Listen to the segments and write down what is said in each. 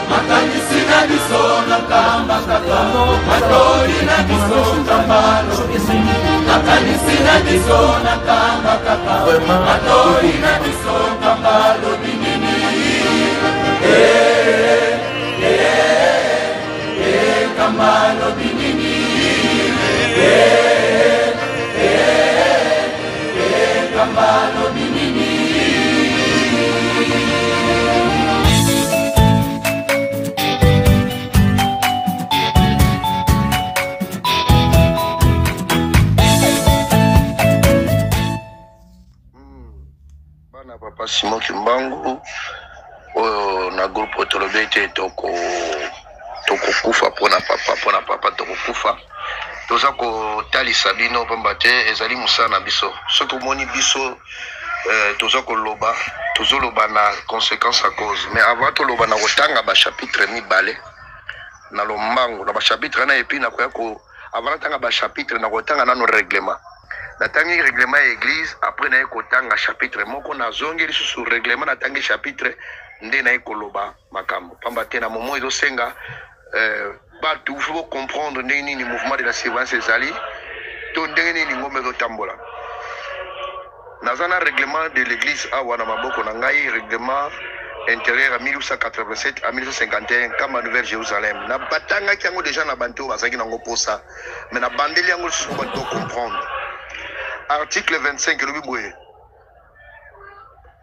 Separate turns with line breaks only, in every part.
makanisi na biso na kamba kaka matori na biso kambalo makanisi na biso na kamba kaka matori na biso kambalo binini kambalo binini kambalo binini.
Bana papa Simon Kimbangu na groupe Tolobete toko kufa pona papa toko kufa toza ko talisa bino pamba te ezali musana biso soki moni biso toza ko loba tozoloba na conséquence à cause mais avant to loba na kotanga ba chapitre mibale na lombangu na ba chapitre na epi na koya ko avant tanga ba chapitre na kotanga na no règlement na tangi règlement ya église après na kotanga chapitre moko na zongeli sur règlement na tangi chapitre nde na ekoloba makambo pamba te na momo ezo senga il faut comprendre le mouvement de la sévance ezali to ndenge ni ngombe zo tambola nazana règlement de l'église awa na maboko na ngai règlement intérieur à 1887 à 1951 kama nouvelle Jérusalem na batanga kiango déjà na banto bazaki nango posa mais na bandeli yango sur banto comprendre article 25 le biboye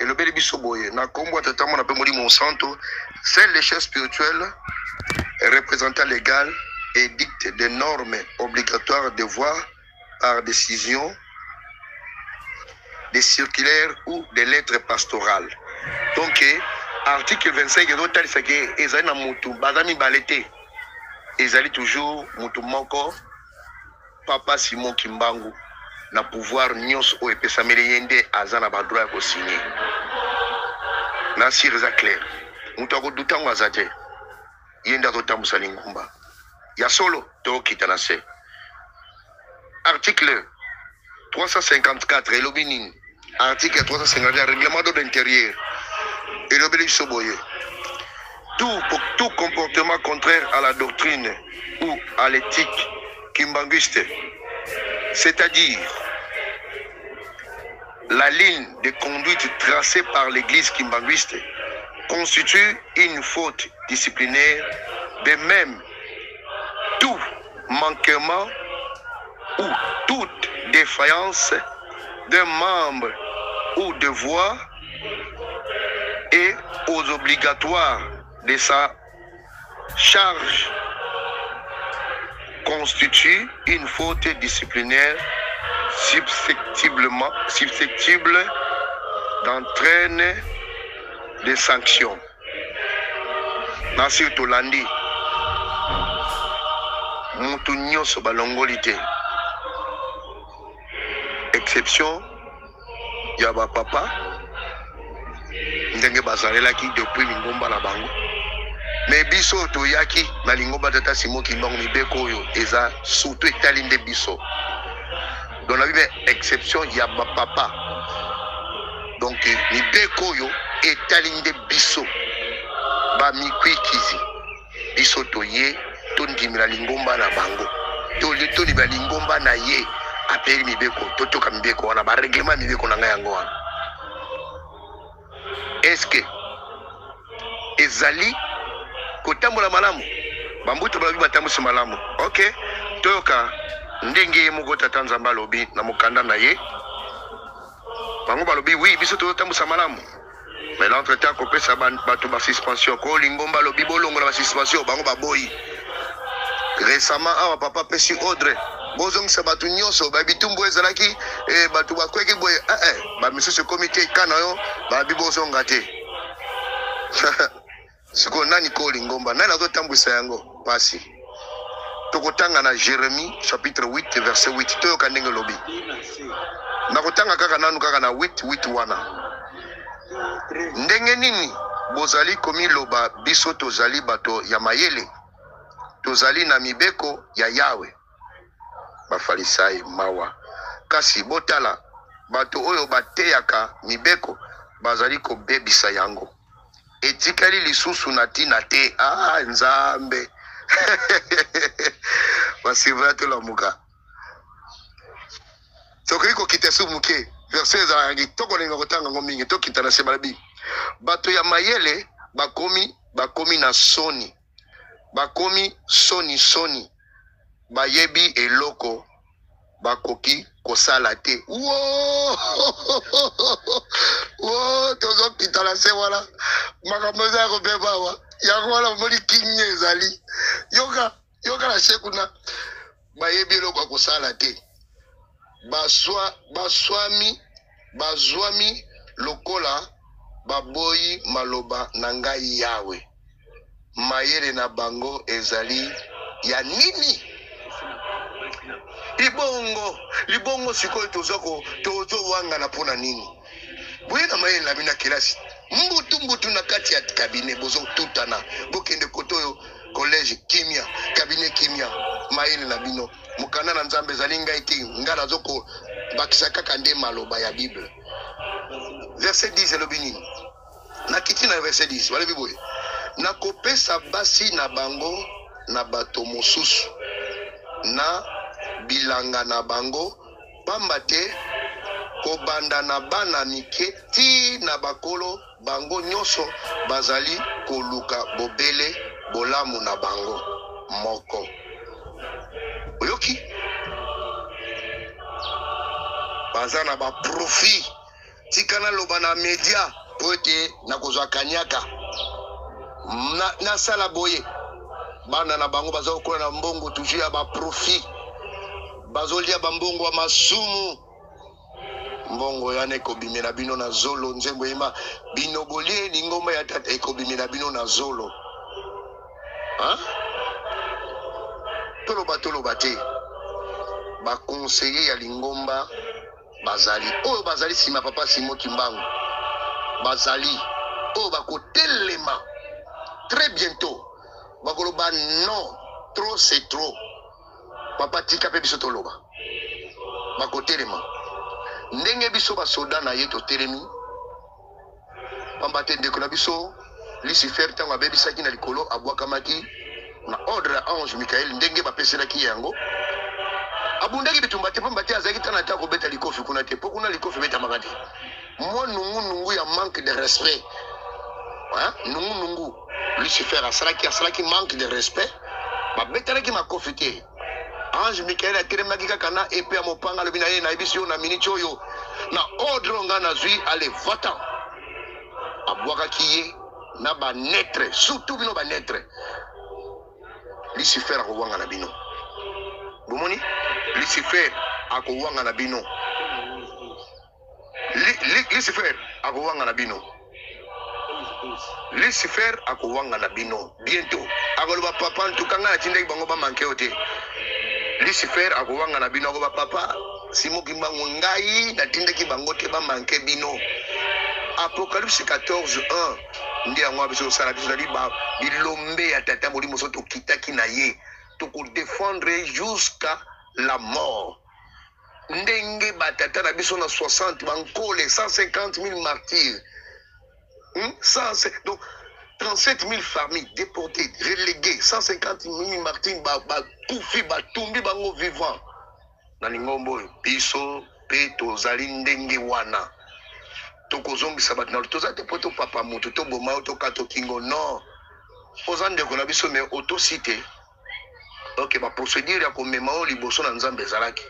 et le beli bisoboye na kombo tatamo na pe moli mon santo c'est les chefs spirituels représentant légal édicte des normes obligatoires de voir par décision des circulaires ou des lettres pastorales. Donc, article 25, ils ont mutu bazami balete. Ils ont toujours mutu moko papa Simon Kimbangu na pouvoir nyos o epesamele yende azana ba droit ko signer. Na sirza clair. Mutu ko dutango azate. Yenda to tambusa lingumba ya solo to kitanase article 354 elobini article 354 règlement d'ordre intérieur elobeli soboye tout comportement contraire à la doctrine ou à l'éthique kimbanguiste, c'est-à-dire la ligne de conduite tracée par l'église kimbanguiste, constitue une faute disciplinaire. De même, tout manquement ou toute défaillance d'un membre ou devoir et aux obligatoires de sa charge constitue une faute disciplinaire susceptible d'entraîner des sanctions. Nasir Tolandi, mutu nyonso balongoli te. Exception, ya ba papa ndenge bazalelaki depuis lingomba na bango. Mais biso toyaki na lingomba tata Simon Kimbangu mibeko oyo eza surtout etali nde biso. Dans la Bible, exception, il y a ma papa. Donc, mibeko oyo etali nde biso. Ba mikwi kizi. Biso toye tondimila lingomba na bango. To ni ba lingomba na ye apeli mibeko totoka mibeko wana ba règlement mibeko na yango wana. Est-ce que ezali kotambola malamu bambuto balabi batambusi malamu? OK, toyoka ndenge moko tata Nzamba lobi na mukanda na ye bango balobi oui biso totambusa malamu. Mais l'entretien ko pesa bato ba suspension ko lingomba lobi bolongo na ba suspension bango baboyi. Récemment awa papa pesi Audrey bozong sa batu nyonso ba bitumbo ezalaki batu bakweki boye ba monsieur comité kana yo ba bibozonga te. Siko nani ko lingomba nani azotambusa yango pasi. Tokotanga na Jérémie chapitre 8 verset 8 toyoka ndenge lobi. Nakotanga kaka nanu kaka na 8 wana. Ndenge nini bozali komi loba biso tozali bato ya mayele. Tozali na mibeko ya Yawe. Bafarisai mawa. Kasi botala bato oyo bateyaka mibeko bazali ko bebisa yango. etikali lisusu na tina te. Ah, nzambe. Basivra to lamuka. Soki ko kitesu muke. Verset za yangi toko lenga kotanga ngomingi to kitana sebalabi. Bato ya mayele bakomi na soni. Bakomi soni. Bayebi eloko bakoki kosala te. Wo! Wo, tozo kitana se wala. Makamoza ko bebawa. Yango wala moli kinye ezali. Yoka la shekuna. Bayebi eloko kosala te. Bazwami lokola baboyi maloba na ngai yawe. Mayele na bango ezali ya nini? Libongo sikoyo tozo wanga na pona nini? Boye na mayele na bina kelasi. Mbutu na kati ya kabine bozo tutana. Bokende kotoyo collège kimia, cabinet kimia, mayele na bino. Mukana na nzambe zalinga iti ngala zoko bakisaka kande maloba ya Bible. Verset 10 elobini. Na kiti na verset 10 wale biboye. Na kopesa basi na bango na bato mosusu. Na bilanga na bango pamba te kobanda na bana mike ti na bakolo bango nyoso bazali koluka bobele bolamu na bango moko. Oyoki bazana ba profit tikana loba na media pote na kozwa kanyaka na sala boye bana na bango bazo kola na mbongo toujours ba profit bazolia ba mbongo wa masumu mbongo yane kobimena bino na zolo nzembo ima bino bolie ni ngoma ya tata ekobimena bino na zolo. Hein? Toloba te. Ba conseiller ya lingomba bazali. Oyo bazali sima papa Simo Kimbangu. Bazali. Oyo bakotelema. Très bientôt. Bakoloba non. Trop c'est trop. Papa tika pe biso toloba. Bakotelema. Ndenge biso ba soda na yeto telemi. Pamba te ndeko na biso Lucifer tango abebisaki na likolo abwakamaki na ordre ange Michael ndenge bapeselaki yango abundaki bitumba te pamba te azaki tana ta kobeta likofi kuna te pokuna likofi beta makati mo nungu ya manque de respect. Hein? Nungu Lucifer asalaki manque de respect babetalaki makofi te. Ange Michael atelemaki kaka na epe ya mopanga lobi na ye na ebisi yo na miniti oyo na ordre nga na zwi ale vata abwakaki ye na ba netre surtout bino ba netre. Lucifer akowanga na bino. Bomoni? Lucifer akowanga na bino. Lucifer akowanga na bino. Lucifer akowanga na bino. Bientôt. Akoloba papa ntukanga na tindaki bango ba manke ote. Lucifer akowanga na bino akoba papa Simo Kimbangu ngai na tindaki bango te ba manke bino. Apocalypse 14:1 ndi yango biso sala biso dali ba bilombe ya tata molimo so to kitaki na ye to ko défendre jusqu'à la mort. Ndenge batata na biso na 60 bankole 150,000 martyrs. Donc 37,000 familles déportées, reléguées, 150,000 martyrs koufi batumbi bango vivant. Na lingombo biso pe tozali ndenge wana. Tokozongisa bato na toza te poto papa moto to boma to kato kingo non ozande ko na biso me autocité. OK ba procédure ya ko mema o liboso na nzambe zalaki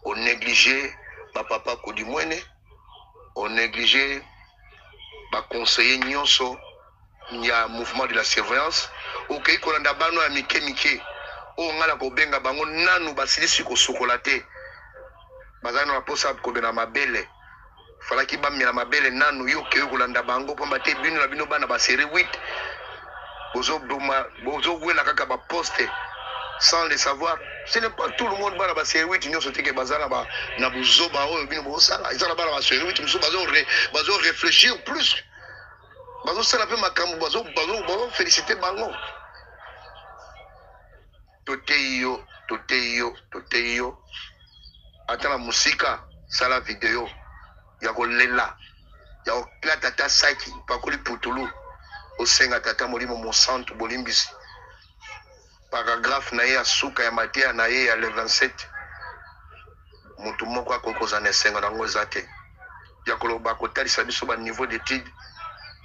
on négliger ba papa ko di mwene on négliger ba conseiller nyonso ya mouvement de la surveillance OK ko na bano ya mike o ngala ko benga bango nanu basilisi ko sokola te bazana na posa ko bena mabele falaki bamela mabele nanu yo ke kolanda bango pamba te bino na bino bana ba série 8 bozo wela kaka ba poste sans le savoir. Ce n'est pas tout le monde bana ba série 8 nyoso teke bazana ba na buzoba oyo bino bosala izala bana ba série 8 muso bazo réfléchir plus bazo sala pe makambo bazo féliciter bango toteyo atana musika sala video ya kolela ya oklata ta saki pakoli putulu osenga tata molimo mosantu bolimbisi paragraphe na ye asuka ya Matthieu na ye ya le 27 mutu moko akokoza na esengo nango eza te ya koloba kotalisa biso ba niveau d'étude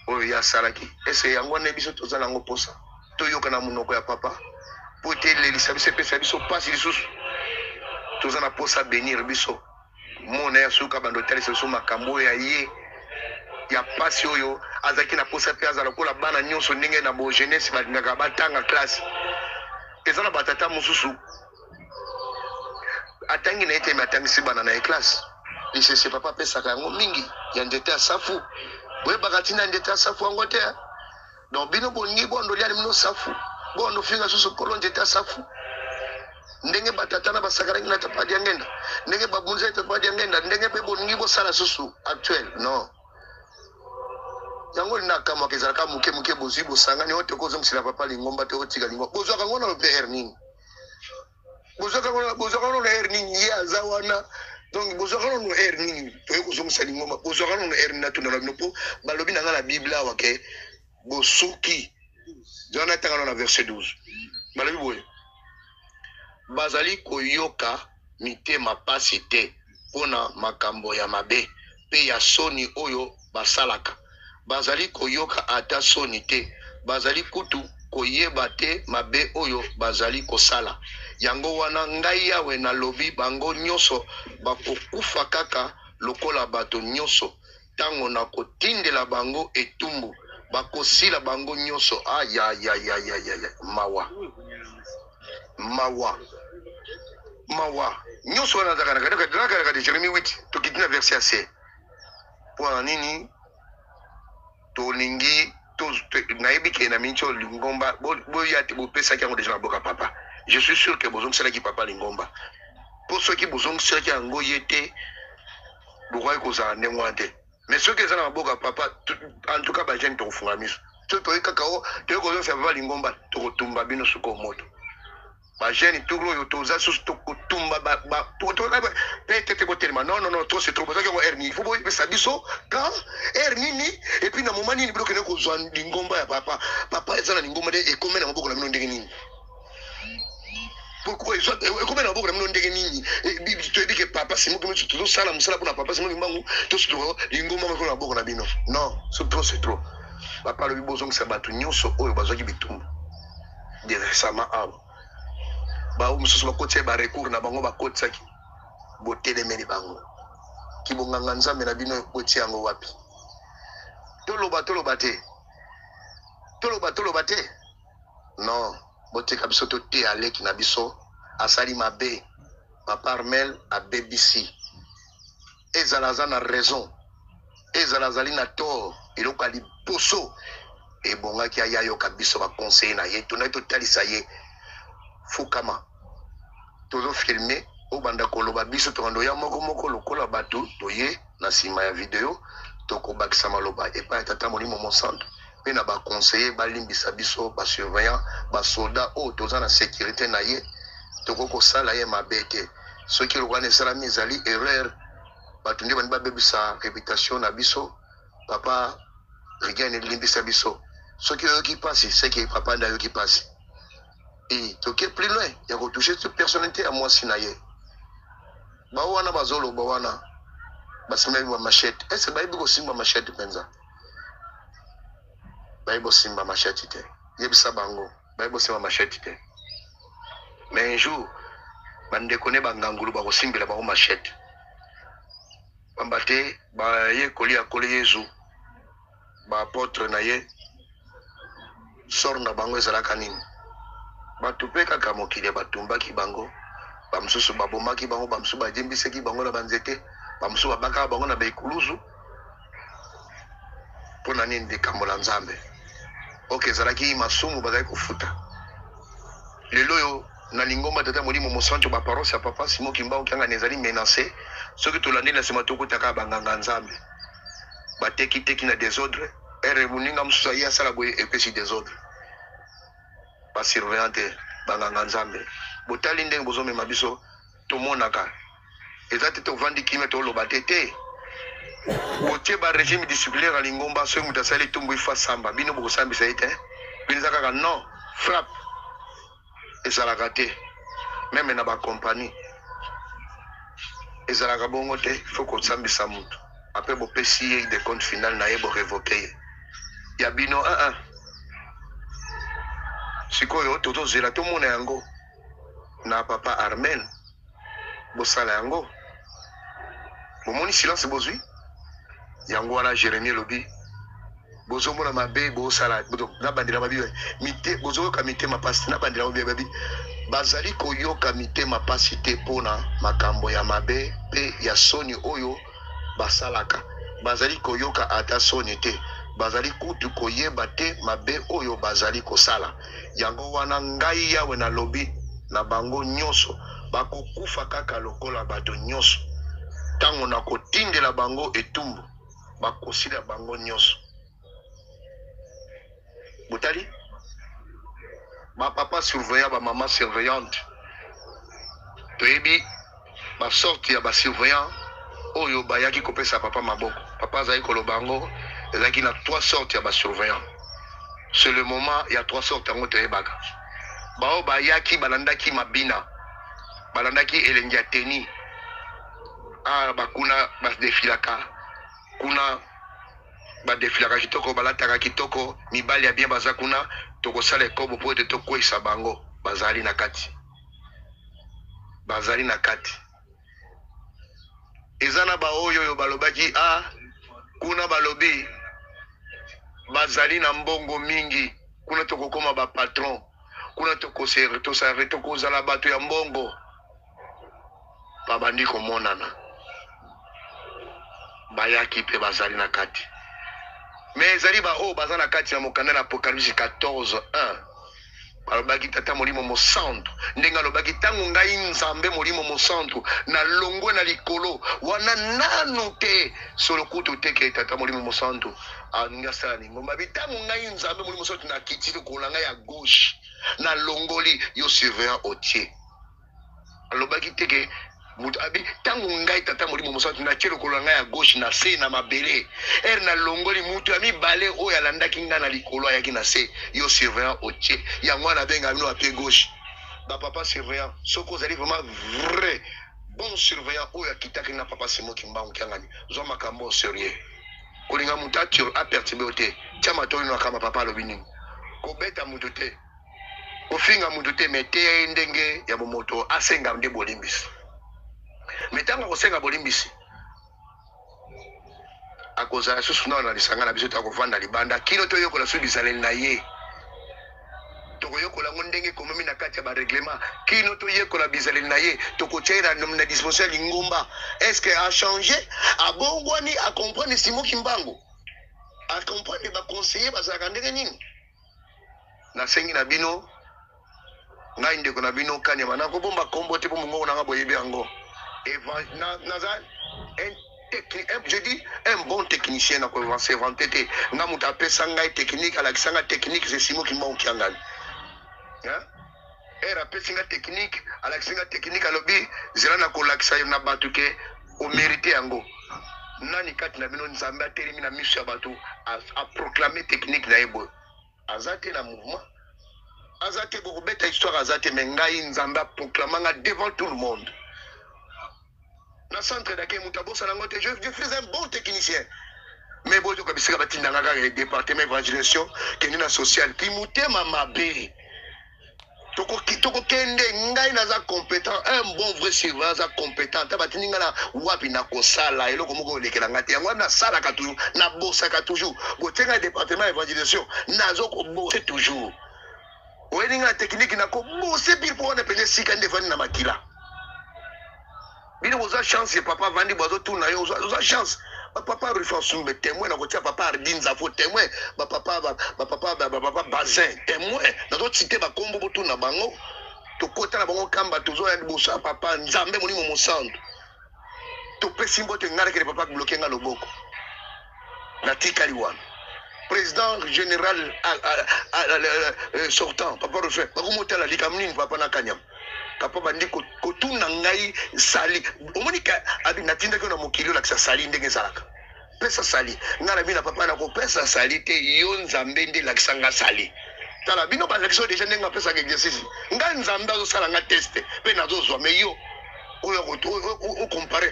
oyo ya salaki ese yango na biso toza nango posa toyoka na munoko ya papa po telelisa biso epesa biso pasi lisusu toza na posa bénir biso mona ya suka bando talisa biso makambo ya ye ya pasi oyo azaki na posa pe azala kola bana nyonso ndenge na bo jeunesse balingaka batanga classe eza na batata mosusu atangi na ete me atangisi bana na ye classe lisese papa apesaka yango mingi ya nzete ya safu boyebaka ntina nzete ya safu yango te donc bino bolingi bondo liani mino safu bondo finga susu kolo nzete ya safu ndenge batata na basakarangi na tapadi ya ngenda ndenge babunza tapadi ya ngenda ndenge pe bolingi bosala susu actuel non yango lina kama kezalaka muke muke bozwi bosangani ote kozongisela papa lingomba te otika lingomba bozwaka ngo na loper nini bozwaka ngo na air nini ye aza wana donc bozwaka ngo na air nini toye kozongisa lingomba bozwaka ngo na air nini natuna bino po balobi na nga na bible awa ke bosuki jana tanga na verset 12 balobi boye bazali koyoka mitema pasi te pona makambo ya mabe pe ya soni oyo basalaka bazali koyoka ata soni te bazali kutu koyeba te mabe oyo bazali kosala yango wana ngai yawe nalobi bango nyonso bakokufa kaka lokola bato nyonso tango na kotindela bango etumbu bakosila bango nyonso mawa nyonso wana zakanaka de Jérémie 8 tokitina verset AC po nini tolingi nayebi ke na mincho lingomba boya te bopesa yango déjà na boka papa je suis sûr que bozong sala ki papa lingomba pour ceux qui bozong sala ki yango yete bokoy kozala ndengwa te mais ceux qui sont na boka papa en tout cas ba jeune to funga miso to kaka o to kozong sala papa lingomba to kotumba bino suko moto ba jeune tout yo toza sous to kotumba ba peut-être botelema non trop c'est trop parce que erni il faut boy ça biso quand erni et puis na moment nini bloqué ko zwa lingomba ya papa ezana lingomba de e komena maboko na mino ndenge nini pourquoi ils ont komena maboko na mino ndenge nini et tu dis que papa c'est moi qui tout ça la musala pour papa c'est moi mbangu tout ce lingomba na maboko na bino non c'est trop papa le bozong sa batu nyonso oyo bazaki bitumba de récemment ba umususu bakotse ba recours na bango bakotsaki botelemeli bango kibonganga nzambe na bino boti yango wapi toloba te non botika biso to te aleki na biso asali mabe papa Armel a BBC ezalaza na raison ezalazali na tort eloko ali poso ebongaki ayayo kabiso ba conseiller na ye tonai to talisa ye fukama tozo filmer obanda koloba biso tokando ya moko lokola batu toye na sima ya video tokobakisa maloba epa tata molimo mosantu pe na ba conseiller balimbisa biso ba surveillant ba soldat o toza na sécurité na ye tokoko sala ye mabete ceux qui lokwana sala mizali erreur batu nde bani babebisa réputation na biso papa rigane limbisa biso ceux qui yoki passe c'est que papa nda yoki passe et toke plus loin ya ko toucher toute personnalité à moi sinaye ba wana bazolo ba wana basema ba machette est-ce ba ibo simba machette penza ba ibo simba machette te yebisa bango ba ibo simba machette te mais un jour bande kone bangangulu ba ko simbela ba machette bambate ba ye kolia kole Yesu ba apôtre na ye sor na bango ezalaka nini batupe kaka mokili batumbaki bango bamsusu babomaki bango bamsusu bajembiseki bango na banzete bamsusu babaka bango na beikuluzu pona nini likambo la nzambe ok ezalaki masumu bazali kofuta lelo yo na lingomba tata molimo mosantu baparose ya papa Simon Kimba okianga nezali menacé soki tolandi na nsima tokutaka banganga nzambe bateki na désordre ere muninga mosusu aye asala boye epesi désordre basurveillante banganga nzambe botali ndenge bozomema biso tomonaka eza te tovandi kime toloba te Botie ba régime disciplinaire à Lingomba, ceux qui ont salé tout le monde samba. Bino beaucoup sambi ça été. Bino zaka non, frappe. Et ça l'a raté. Même dans la compagnie. Et ça l'a bon il faut qu'on sambi ça monte. Après bon PCA des comptes final na yebo révoqué. Il y a bino 1-1. Sikoyo toto zela tout monde yango. Na papa Armel. Bosala yango. Bomoni silence bozui. Yango wana Jérémie Lobi. Bozo mona mabe bosala na bandira mabi. Mité bozo ka mité ma passe na bandira mabi. Bazali koyoka mité ma passe te pona makambo ya mabe pe ya soni oyo basalaka. Bazali koyoka ata soni te. Bazali kutu koyeba te mabe oyo bazali kosala. Yango wana ngai yawe na lobi na bango nyonso bakokufa kaka lokola bato nyonso. Tango na kotindela bango etumbu bakosila bango nyonso. Botali ba papa surveillant ba maman surveillante. Toyebi ba sorti ya ba surveillant oyo bayaki kopesa papa maboko. Papa zai kolobango ezaki na 3 sortes ya ba surveillant. C'est le moment il y a 3 sortes en toyebaka. Bao bayaki balandaki mabina. Balandaki elengi teni. Ah bakuna bas defilaka. Kuna ba defilaka kitoko balataka kitoko mibali ya bien bazakuna toko sala kobo po te toko isa bango bazali na kati. Bazali na kati. Ezana ba oyo yo balobaki kuna balobi bazali na mbongo mingi kuna toko koma ba patron kuna toko serre to sare toko zala bato ya mbongo babandi ko monana bayaki pe bazali na kati mais ezali ba o bazana kati na mokanda na Apocalypse 14:1 balobaki tata molimo mosantu ndenga lobaki tangu ngai nzambe molimo mosantu na longwe na likolo wana nanu te solo kutu teke tata molimo mosantu aninga sala ni ngomba bitangu ngai nzambe molimo mosantu na kitito kolanga ya gauche na longoli yo surveillant otier alobaki teke mutu abi tangu ngai tata molimo mosantu na kelo kolanga ya gauche na se na mabele na longoli mutu ami bale oyo alandaki nga na likolo ayaki na se yo surveillant otier ya mwana benga bino ape gauche ba papa surveillant soko zali vraiment vrai bon surveillant oyo akitaki na papa Simo Kimbangu kiangani zo makambo sérieux kolinga mutu aperturbe te chama to ino kama papa lobini ko beta mutu te ko finga mutu te mete ndenge ya bomoto asenga nde bolimbisi metanga kosenga bolimbisi akoza susu na lisanga na biso ta kovanda libanda kino to yokola su bizaleli na ye toko yokola ngondenge komemi na kati ya ba règlement kino to yekola bizaleli na ye toko tshera na disposition lingomba est-ce que a changé a bongwani a comprendre Simo Kimbangu a comprendre ba conseiller bazaka ndenge nini na sengi na bino ngai ndeko na bino kanyama na ko bomba kombo te bomongo na ngabo yebe yango je dis un bon technicien na ko vanter te nga muta pesa ngai technique ala kisanga technique c'est Simo Kimbangu kiangani era pesinga technique ala kisanga technique alobi zela na ko lakisa na batu ke o mériter yango nani kati na bino nzambe atelemi na miso ya batu a proclamer technique na yebo azate na mouvement azate ko beta histoire azate mengai nzambe a proclamanga devant tout le monde. Na centre d'ake mutabosa nango te je fais un bon technicien mais bozo kabisika batinda ngaka le département évangelisation kenina social ki mutema mabe toko kende ngai naza compétent un bon vrai servant za compétent ta batinga na wapi na kosala eloko moko lekela ngati yango na sala ka toujours na bossa ka toujours botenga département évangelisation nazo ko bosser toujours weninga technique na ko bosser pile pour on pene sika ndefani na makila. Bino oza chance papa vandi bozo tuna yo oza chance papa refonsumbe témoin na kotia papa ardinza fo témoin papa bazin témoin na to citer ba kombo botu na bango to kota na bango kamba tozo ya bosa papa nzambe molimo mosantu to pesimbo te ngala ke papa bloquer nga loboko na tikali wana président général sortant papa refait ba komotala likamnini papa na kanyam papa bandi kotuna ngai sali omonika abi natinda ko na mokili la kisa sali ndenge salaka pesa sali ngala bina papa na ko pesa sali te yo nzambe nde lakisanga sali tala bino ba lakisanga déjà ndenga pesa exercice nga nzambe azo sala nga test pe nazo zwa mais yo o comparer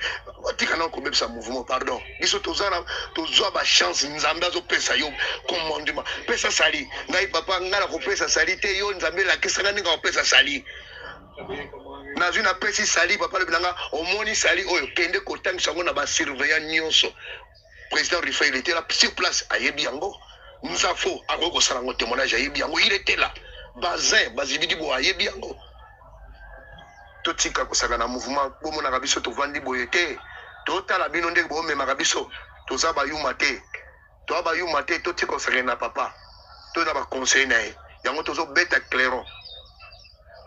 tika na ko bebisa mouvement pardon biso tozana tozwa ba chance nzambe azo pesa yo commandement pesa sali ngai papa ngala ko pesa sali te yo nzambe lakisanga ndenga ko pesa sali nazwi na pesi sali papa le bilanga omoni sali oyo kende kotangisa ngo na ba surveillant nyonso président Rifai il était là sur place ayebi yango Nzafo akoko sala ngo témoignage ayebi yango il était là bazin bazibidi bo ayebi yango totika kosaka na mouvement bomona kabiso to vandi boyete totala bino ndenge bo mema kabiso toza ba yuma te to ba yuma te totika kosaka na papa to na ba conseil na yango tozo beta clairon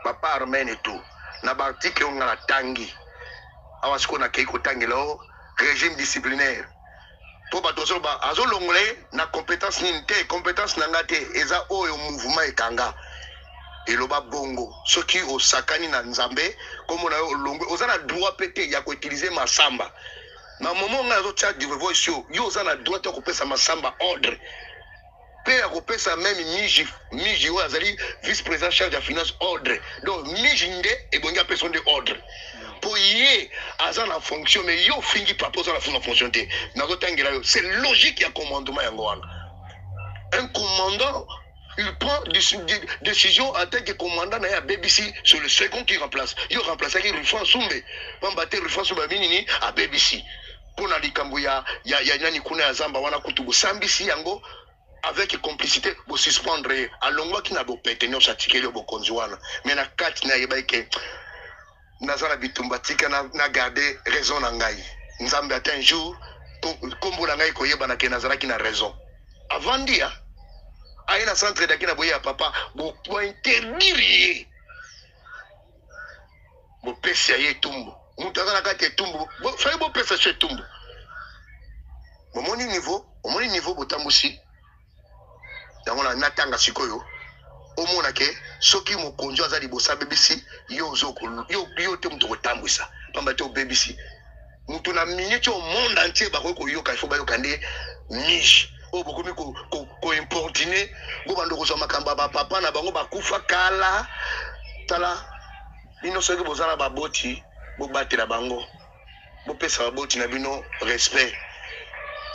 papa armen et tout na ba article on na tangi awasiko na keiko tangi lo régime disciplinaire pour batozo ba azolongole na compétence ninte compétence nanga te eza oyo mouvement ekanga eloba bongo soki osakani na nzambe comme on a longwe ozana droit pété ya ko utiliser masamba na moment nga zo chat du voice yo ozana droit to ko pesa masamba ordre pe ya ko pesa même miji o azali vice président charge de finance ordre donc miji nde e bonga personne de ordre pour y azana fonction mais yo fingi pas poser la fonction te na ko tangela yo c'est logique ya commandement yango wana un commandant il prend des décisions en tant que commandant à BBC sur le second qui remplace. Il remplace avec Rufan Soumbe. Pour battre Rufan Soumbe minini à BBC. Pour na likambo ya nani kuna zamba wana kutubu sambisi yango avec complicité pour suspendre à longwa qui n'a pas pétenir sa tikeli bo konzwana. Mais na kat na yebaike nazala bitumbatika na garder raison na ngai. Nzambe ata un jour kombo na ngai ko yeba na ke nazala ki na raison. Avant dia a un centre d'akina boye à papa pour interdire bo pesa ye tumbo mutaza na kati tumbo bo fai bo pesa chez tumbo bo moni niveau botambusi dango na natanga sikoyo omona ke soki mo konjo azali bosa BBC yo te mto kotambwisa pamba te BBC mutu na minute au monde entier ba ko yoka il faut ba yokande niche o bokomi ko importiner go bando ko soma kamba ba papa na bango bakufa kala tala bino soki bozana ba boti bo batela bango bo pesa ba boti na bino respect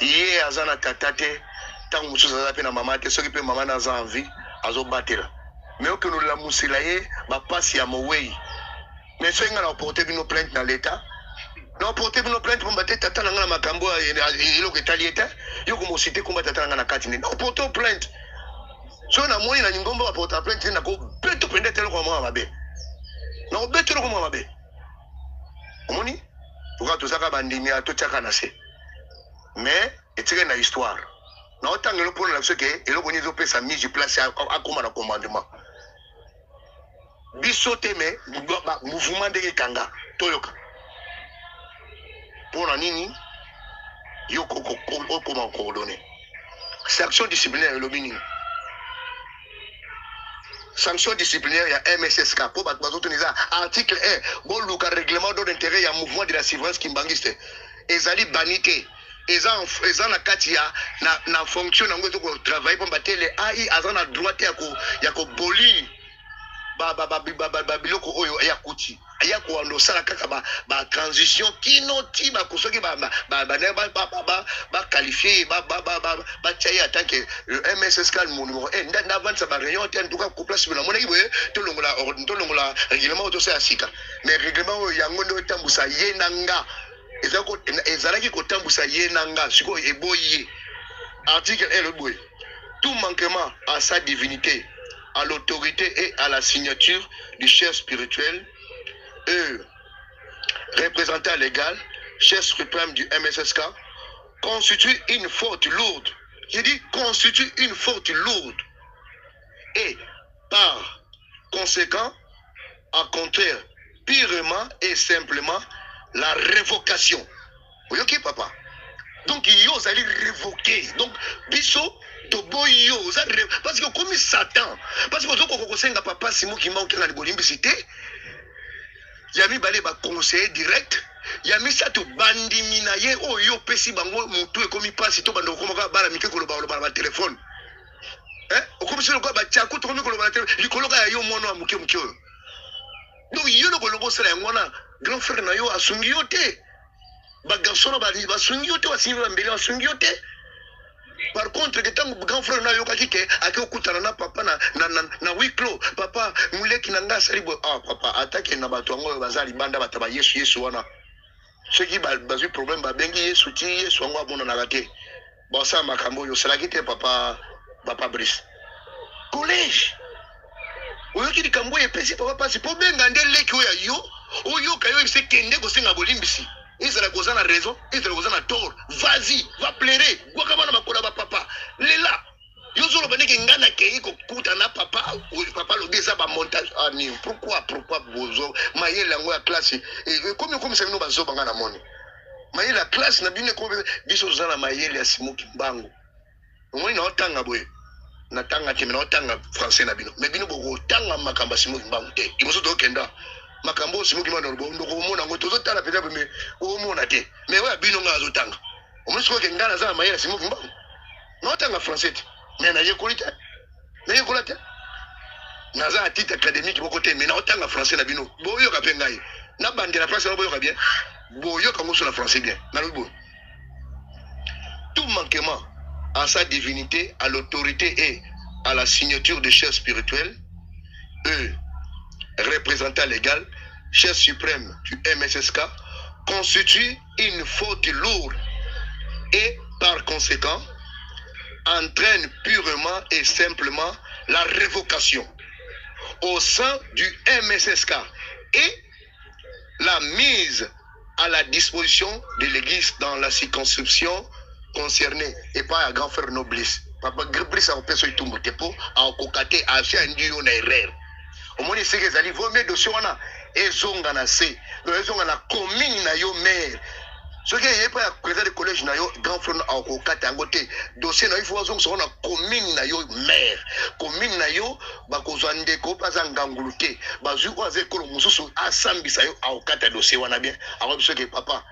ye azana tatate tangu mususu azape na mama te soki pe mama na za envie azo batela mais o que nous la musila ye ba pasi ya mowei mais soki ngana porter bino plainte na l'état non porter bino plainte pour battre tata na ngana makambo eloko etalieta yo ko mosité ko batata na kati ne non porter plainte so na moni na ngomba ba porter plainte na ko beto prendre telo ko mwa mabe na beto ko mwa mabe omoni pour tout ça ka bandimi a to tchaka na se mais etire na histoire na otangelo pour na soke eloko ni zo pesa miji place a koma na commandement bisote me mouvement de kanga toyoka pour la nini yo comment coordonner sanction disciplinaire le mini sanction disciplinaire il y a MSSK pour battre article 1 bon le règlement d'intérêt il y a mouvement de la surveillance qui bangiste ezali banité eza na kati ya na fonction na ngoto ko travailler pour battre les AI azana droit ya ko boli ba biloko oyo ya kuti aya ko ando sala kaka ba transition kinoti ba kosoki ba qualifier ba tchaya tant que le MSSK le numéro 1 d'avance ba réunion en tout cas ko place na mona iboye to longola règlement auto ça sika mais règlement yango ndo tambusa ye nanga ezalaki ko tambusa ye nanga siko eboye article 1 le boye tout manquement à sa divinité à l'autorité et à la signature du chef spirituel représentant légal, chef suprême du MSSK, constitue une faute lourde. J'ai dit constitue une faute lourde. Et par conséquent, à contraire purement et simplement la révocation. Vous voyez, ok, papa? Donc, ils allaient révoquer. Donc, Bissot, parce que comme Satan, parce que quand papa Simon qui manque dans les bolimbicités, il y a mis balé conseiller direct, ya misato bandimina ye oyo pesi bango mutu ekomi pasi to bando komaka bala mike koloba ba telefone okomisi lokwa batiako to komi koloba na telefone likoloka ya yo mwana wa muke oyo donc yo lokolongo sala yango wana grand frère na yo asungi yo te bagarçon basungi yo te basingi bambele basungi yo te. Par contre, quand grand frère na yoka kike akokutana na papa na wiklo papa muleki nanga salibo papa attaque na bato ngo bazali banda bataba Yesu wana ceux qui bazu problème ba bengi Yesu ngo abona na gate ba sa makambo yo sala kite papa Brice collège oyo ki dikambo epesi papa pasi po benga ndeleki oyo kayo se kende ko senga bolimbisi. Ils ont raison, ils ont tort. Vas-y, va pleurer. Guakamana makola ba papa. Lela. Yozo lobane ke ngana ke ko kuta na papa, papa lo desa ba montage. Ah ni, pourquoi bozo mayela ngo ya classe. Et comme ça no bazo banga na moni. Mayela classe na bine ko biso zana mayela ya Simoki Mbango. Ngoni na otanga boye. Na tanga ke na otanga français na bino. Mais bino bo tanga makamba Simoki Mbango te. Imoso do kenda. Makambo Simoki Mbango ndo ko mona ngo tozo tala peta me o mona te mais wa bino nga azotanga omuso ke ngana za mayela Simoki Mbango no tanga français mais na yekolita na za titre académique boko te mais na tanga français na bino boyo ka pengai na bandela place na boyo ka bien boyo ka ngoso na français bien na lobo tout manquement à sa divinité, à l'autorité et à la signature de chefs spirituels représentant légal, chef suprême du MSSK, constitue une faute lourde et par conséquent entraîne purement et simplement la révocation au sein du MSSK et la mise à la disposition de l'église dans la circonscription concernée et pas à grand frère Noblice. Papa Brice a opéré sur tout le monde à kokate à faire un dieu na erreur. Au moins c'est que les alliés vont mettre dossier wana ezonga na se ezonga na commune na yo maire ce qui est pas président de collège na yo grand frère a kokata ngote dossier na il faut azonga sur na commune na yo maire commune na yo bakozwa ndeko paza nganguluke bazu oze ko mususu asambisa yo a kokata dossier wana bien alors ce que papa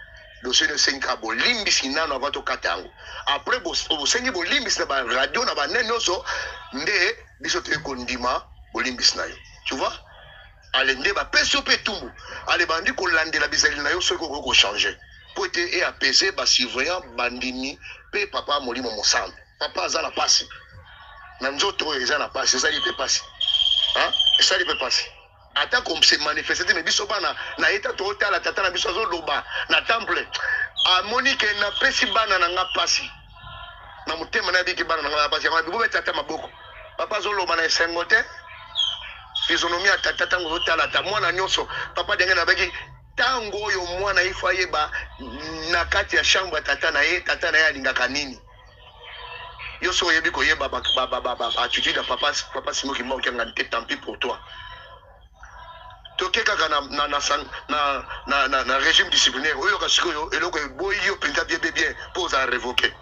dossier de 5 abo limbisi nano avato katango après bo sengi bo limbisi na ba radio na ba nenoso nde biso te kondima bo limbisi na yo. Tu vois? Allez, ne va pas se tout. Allez, bandi qu'on lande la bisaline na yo ce qu'on va changer. Pour être apaiser, bah surveillant bandini, pe papa moli mon sang. Papa ça la passe. Même autres ils en a passé, ça il peut passer. Hein? Ça il peut passer. Attends qu'on se manifeste mais biso bana na eta to la tata na biso zo loba na temple. A Monique na pesi bana na nga pasi. Na mutema na biki bana na nga pasi. Ma bibo tata maboko. Papa zo loba na sengote. Physionomie tata tango zotala ta mwana nyonso papa denge na baki tango yo mwana ifaye ba na kati ya chambre tata na ye alingaka nini yo so yebi ko yeba ba attitude de papa Simoki Mbango qui ngante tant pis pour toi tokeka na régime disciplinaire oyo ka sikoyo eloko boyi yo penta bien pose à révoquer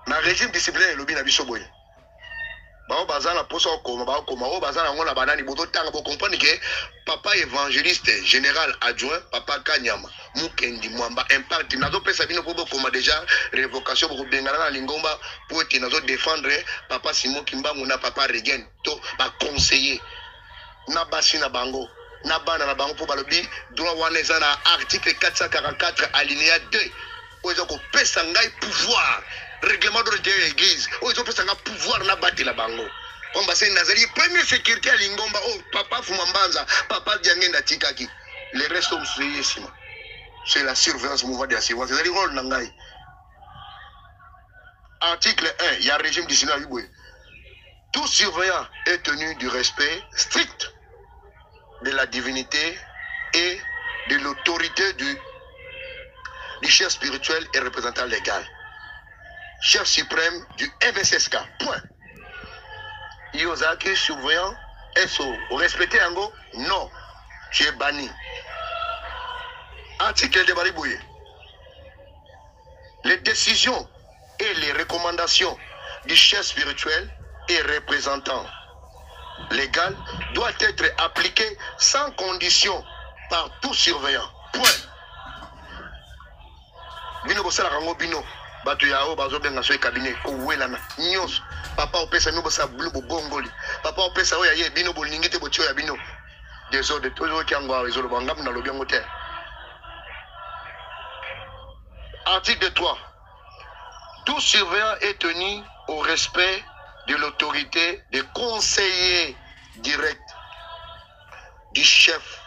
na régime disciplinaire lobi na biso boyi bao bazana poso koma bao koma o bazana ngona banani boto tanga bo comprendre que papa évangéliste général adjoint papa Kanyama Mukendi Mwamba impact nazo pesa bino bobo koma déjà révocation bo bengana na lingomba pour être nazo défendre papa Simoki Mbango na papa Regen to ba conseiller na basi na bango na bana na bango pour balobi droit wana na article 444 alinéa 2 ozo ko pesa ngai pouvoir règlement de l'église ils ont fait un pouvoir na battre la bango on va c'est nazali première sécurité à lingomba oh papa Fumambanza papa Diangenda Tikaki les restes sont c'est la surveillance mouvement de assurance c'est le rôle nangai article 1 il y a régime disciplinaire tout surveillant est tenu du respect strict de la divinité et de l'autorité du chef spirituel et représentant légal chef suprême du MSSK. Point. Yozaki surveillant SO. Respecté Ango? Non. Tu es banni. Article de Baribouye. Les décisions et les recommandations du chef spirituel et représentant légale doit être appliquée sans condition par tout surveillant. Point. Bino bosala rango bino bato ya o bazo benga so cabinet ko welana nyos papa opesa no bosa blue bongoli papa opesa o ya ye bino bolingi te botio ya bino désordre toujours ki angwa ezolo bangam na lobi ngo te. Article 3. Tout surveillant est tenu au respect de l'autorité des conseillers directs du chef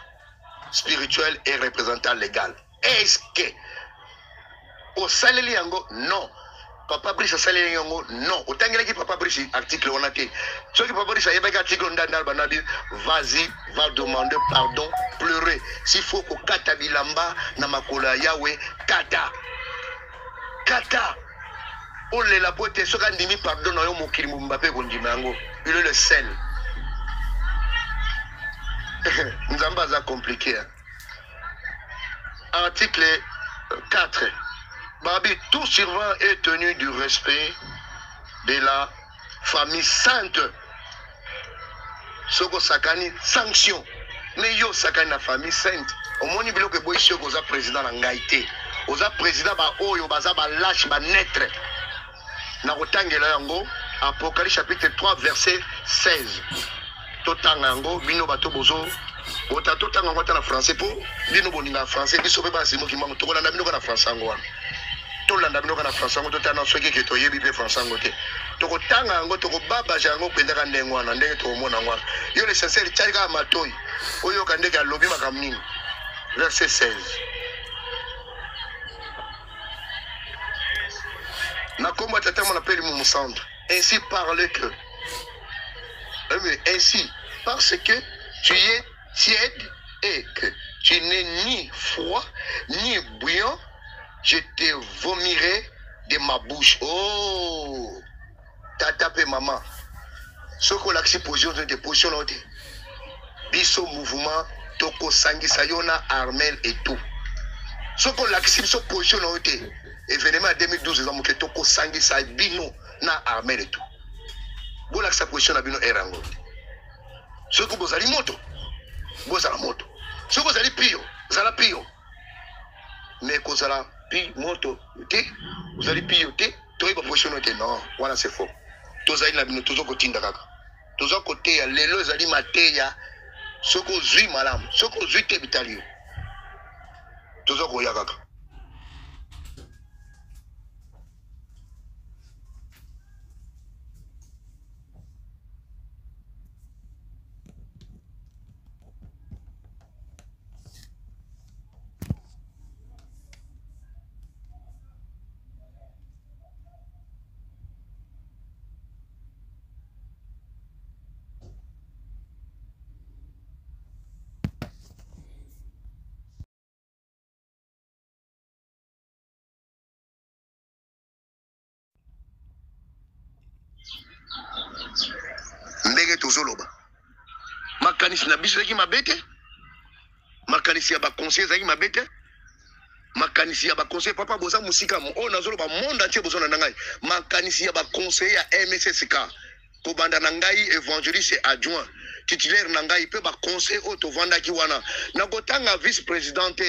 spirituel et représentant légal. Est-ce que au saleli yango? Non. Papa Brice saleli yango? Non. Au tangela ki Papa Brice article on a été. Ce qui Papa Brice yeba article on a dit vas-y, va demander pardon, pleurer. S'il faut ko kata bilamba na makola yawe kata. Kata. On les la pote ce quand dimi pardon na yo mokili Mbappé kondima yango. Il est le seul. Nzamba za compliqué. Article 4. Babi, tout surveillant est tenu du respect de la famille sainte. Soko sakani sanction. Mais yo sakani la famille sainte. Au moins il que boy sio koza président na ngaité. Oza président ba oyo baza ba lâche ba naître. Na kotangela yango Apocalypse chapitre 3 verset 16. Totanga yango bino bato bozo ota totanga ngota na français po bino boninga français biso pe ba simo ki mango tokola na bino na français ngwana. Tolanda bino na français ngo totana soki ke toyebi pe français ngo te. Tokotanga ngo tokobaba jango pendaka ndengwana ndenge to mona ngwana. Yo le sincère tchaka matoi. Oyo kandeka lobi makamnini. Verset 16. Na komba tata mon appelle mon centre. Ainsi parle que ainsi parce que tu es tiède et que tu n'es ni froid ni bouillant, je te vomirai de ma bouche. Oh, tata pe maman. Ce qu'on a accepté position de position là, biso mouvement toko sangi sayona Armel et tout. Ce qu'on a accepté ce position là, événement 2012 ils ont montré toko sangi say bino na Armel et tout. Bon là sa position là bino erango. Ce que vous allez moto, vous allez moto. Ce que vous allez pio, vous allez pio. Mais que vous allez pio moto, vous allez pio, tu vas position non, voilà c'est faux. Tous allez la bino, tous au côté d'Akaka. Tous au côté, les lois allez mateya, ce que vous avez malam, ce que vous avez bitalio. Tous au côté d'Akaka. Ndenge tozoloba makanisi na biso ki mabete makanisi ya ba conseiller zaki mabete makanisi ya ba conseiller papa boza musika o nazoloba monde entier bozona na ngai makanisi ya ba conseiller ya MSSK ko banda na ngai évangéliste adjoint titulaire na ngai pe ba conseiller o to vanda ki wana na kotanga vice présidente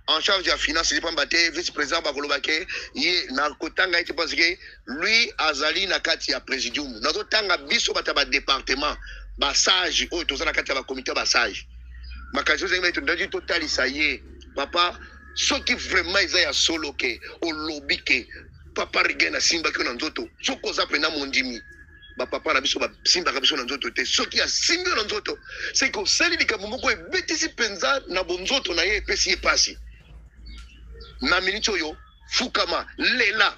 en charge de la finance, vice-président Bakolobake, il n'a kotanga été parce que lui, Azali na kati ya présidium. N'a kotanga biso bataba département, basage, oh, tous na kati ya comité basage. Ma question c'est que dans total isaye, papa, ce qui vraiment ils a solo ke, au lobby ke, papa rigena simba ki na nzoto, ce qu'on appelle na mondimi. Ba papa na biso ba simba ka biso na nzoto te, ce qui a simba na nzoto, c'est que sali likamoko e betisi penza na bonzoto na ye pesi e pasi. Na minute yo fukama lela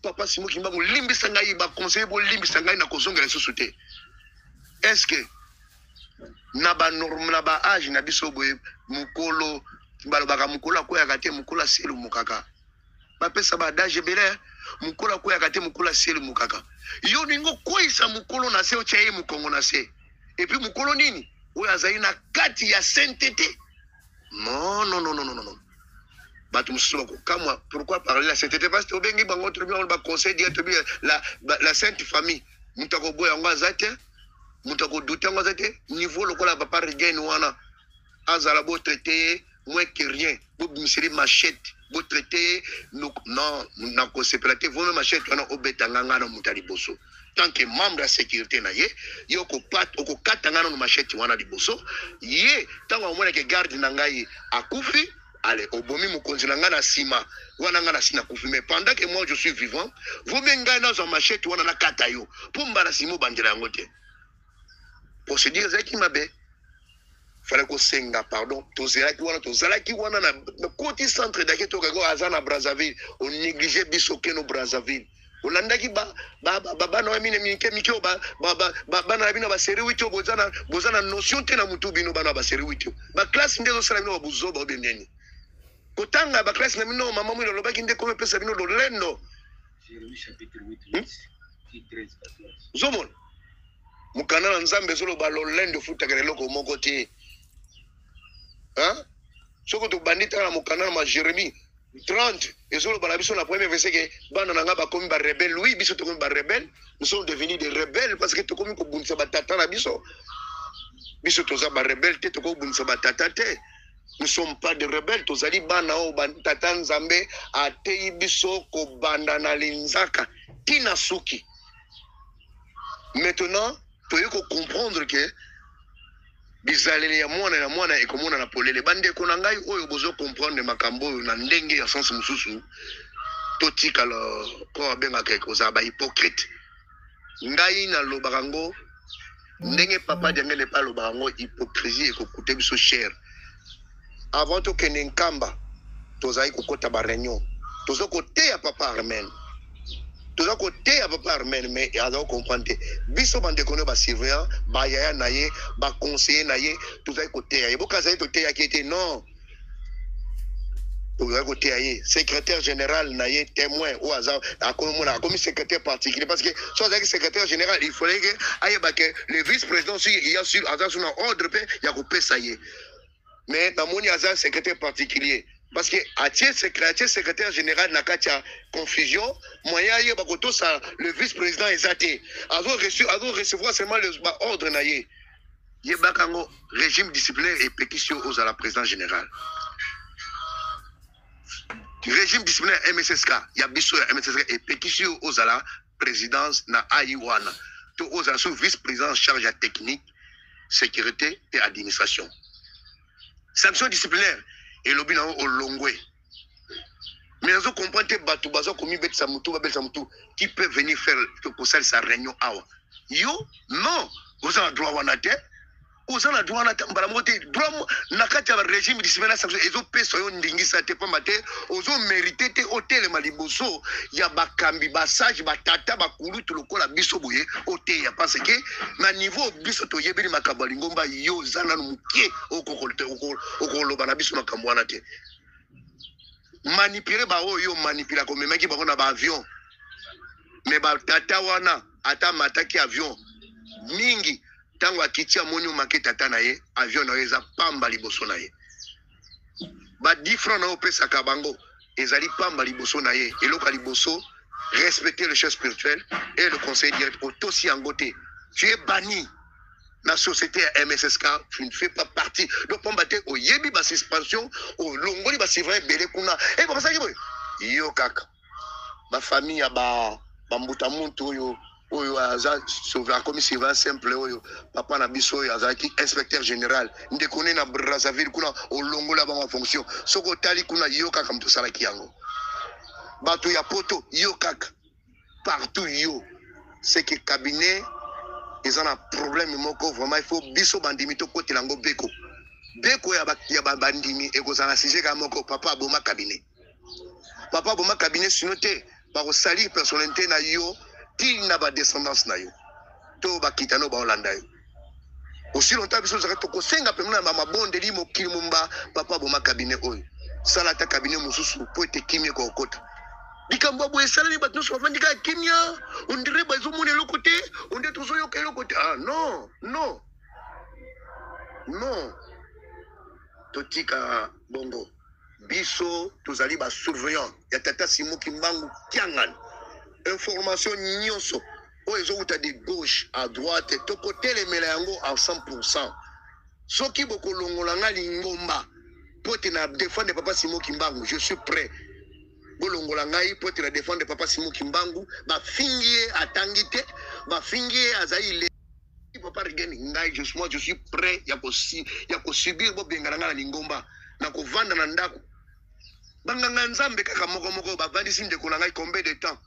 papa simo kimbango limbisa ngai ba conseiller bo limbisa ngai na kozongela société. Est-ce que na ba norme na ba âge na biso boye mukolo balobaka mukolo akoya kate mukolo selu mukaka ba pesa ba d'âge belé mukolo akoya kate mukolo selu mukaka yo ningo koisa mukolo na se o chaye mukongo na se et puis mukolo nini oya zaina kati ya sainteté. Non. Pourquoi parler la sainteté? Parce que au conseil la sainte famille. Moutako boya ngazate, Moutako doutango zete niveau lokola papa regain wana azala bo traité moins que rien bo misiri machette bo traité non na ko sepelate vous même machette wana obetanga ngana mutali boso tant que membre de la sécurité na ye yo ko pat ko katanga no machette wana liboso ye tango omona ke garde na ngai akufi allez obomi mokonzi na ngana sima wana ngana sina kufi mais pendant que moi je suis vivant vous menga na zo machette wana na kata yo pour mbala simo bandira ngote procédure zaki mabe fallait qu'on senga pardon tozalaki wana na côté centre d'Aketo kako azana Brazzaville on négligeait bisoke no Brazzaville olandaki ba na mine minke mikyo ba na bina ba série 8 bozana notion te na mutu bino bana ba série 8 ba classe ndezo sala bino babuzo ba bendeni kotanga ba classe na mino mama mwino lobaki nde ko pesa bino lolendo Jérémie chapitre 8 13 14 zomon mukana na nzambe zolo ba lolendo futa kelelo ko moko te hein soko to bandita na mukana na Jérémie 30 et sur le balabiso la première verset que bana nanga ba comme ba rebelle oui biso to comme ba rebelle nous sommes devenus des rebelles parce que to comme ko bunsa ba tata na biso to za ba rebelle te to ko bunsa ba tata te nous sommes pas des rebelles to zali bana o ba tata nzambe atei biso ko banda na linzaka tina suki maintenant to yeko comprendre que bizalele ya mwana e komona na polele bande ko ngai oyo bozo comprendre makambo na ndenge ya sens mususu totika lo ko benga ke ko za ba hypocrite ngai na lobarango ndenge papa dengele pa lobarango hypocrisie e ko coûter biso cher avant to kene nkamba tozai ko kota ba réunion tozo ko te ya papa Armen toza côté à papa Armen mais il a comprendre biso bande kono ba surveillant ba yaya naye ba conseiller naye toza côté ya boka za côté ya qui était non toza côté ya secrétaire général naye témoin au hasard a comme secrétaire particulier parce que soit avec secrétaire général il fallait que aye ba que le vice-président il y a sur hasard sur un ordre pe ya ko pesa ye mais na moni hasard secrétaire particulier parce que Atier secrétaire général Nakatia confusion moyen yo bakoto ça le vice-président exacté ado recevoir seulement le ordre naye ye bakango régime disciplinaire et pétition aux à la présidence générale régime disciplinaire MSSK ya biso ya MSSK et pétition aux à la présidence na Aiwana to aux à sous vice-président charge à technique sécurité et administration sanction disciplinaire et lobby na o longwe mais on comprend que batu bazo komi bet samutu ba bet samutu qui peut venir faire pour ça sa réunion awa yo non vous avez droit wana te vous avez droit na mbala mote droit na kati ya régime disciplinaire sanction ezo peso yo ndingisa te pamba te ozo mériter te hôtel maliboso ya bakambi basage batata bakulu to lokola biso boye hôtel ya parce que na niveau biso to yebeli makambo lingomba yo zana no mukie okoloba na biso makambo wana te manipuler ba oyo manipuler ko memaki ba na ba avion mais ba tata wana ata mataki avion mingi tango akitia moni omake tata na ye avion na eza pamba liboso na ye ba 10 francs na opesa kabango ezali pamba liboso na ye eloka liboso respecter le chef spirituel et le conseil direct autosi angote tu es banni la société MSSK tu ne fais pas partie donc on batte au yebi ba suspension au longoli ba c'est vrai belé kuna et comme ça yo kaka ba famille ba mbuta muntu oyo aza sauver comme c'est va simple oyo papa na biso oyo azaki inspecteur général ndekone na Brazzaville kuna au longola ba fonction soko tali kuna yo kaka mtu salaki yango batu ya poto yo kaka partout yo c'est que cabinet ils ont un problème moko vraiment il faut biso bandimi to côté lango beko ya bandimi et ko sana sujet ka moko papa boma cabinet sinoté ba ko salir personnalité na yo til na ba descendance na yo to ba kitano ba Holanda yo aussi longtemps biso zaka to ko senga pe na mama bonde li mo kilumba papa boma cabinet oyo sala ta cabinet mususu po te kimie ko kota dikambo bo esala ni batno so vandika kimia on dirait ba zo mone lokote on dit toujours yo ke lokote ah non totika bongo biso tozali ba surveillant ya tata Simo Kimbangu kiangan information nyonso ils ont de gauche à droite, to côté les mélango à 100%. Ce qui beaucoup longolanga lingomba, pour te na défendre papa Simon Kimbangu, je suis prêt. Bolongolanga pour te na défendre papa Simon Kimbangu, ba fingier à tangite, ba fingier à zaïle. Papa Rigeni ngai, je suis prêt, ya ko subir bo bengalanga la lingomba, na ko vanda na ndako. Banganga nzambe kaka moko ba vandisi ndeko na ngai combien de temps?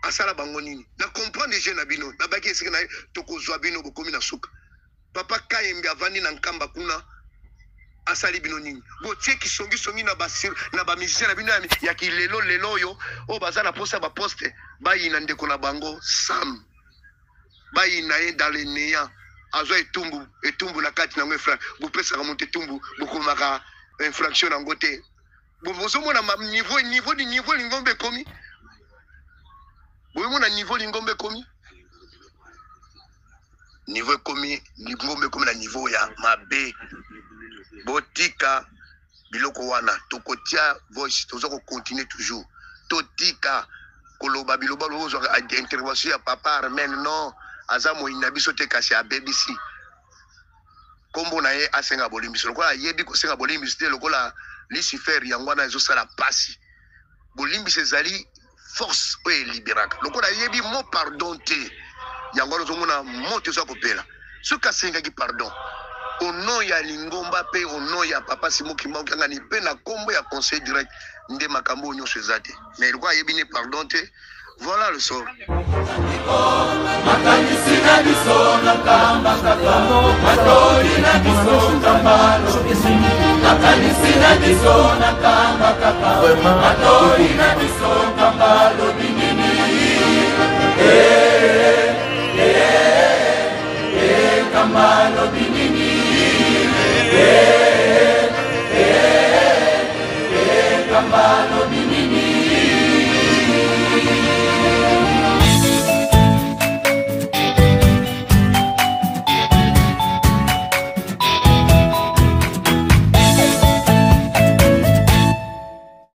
Asala bangonini na comprendre les jeunes bino na baki esika na tokozwa bino bokomi na suka papa Kayembe avandi na nkamba kuna asali bino nini botie kisongi na basir na ba musicien na bino ya kilelo lelo yo o bazana posa ba poste bayi na ndeko na bango sam bayi na ye dans les néants azo etumbu na kati na ngwe frère bu pesa ka monte tumbu bokomaka infraction na ngote bozo mona niveau lingombe komi. Vous avez un niveau lingombe komi? Niveau komi, lingombe komi na niveau ya mabe. Botika biloko wana tokotia voice tozoko continuer toujours. Totika koloba biloba lozo intervention ya papa Armen non azamo inabiso te kasi a BBC. Kombo na ye asenga bolimbiso lokola yebi ko senga bolimbiso te lokola Lucifer yangwana ezo sala pasi. Bolimbiso ezali force oye libéraka lokola yebi mo pardon te yango zo mona moto zo kopela suka senga ki pardon au nom ya lingomba pe au nom ya papa Simon Kimbangu kanga ni pe na kombo ya conseil direct nde makambo nyo sezate mais lokola yebi ni pardon te voilà le sort
makanisi na biso na kamba kaka matori na biso kambalo makanisi na biso na kamba kaka matori na biso kambalo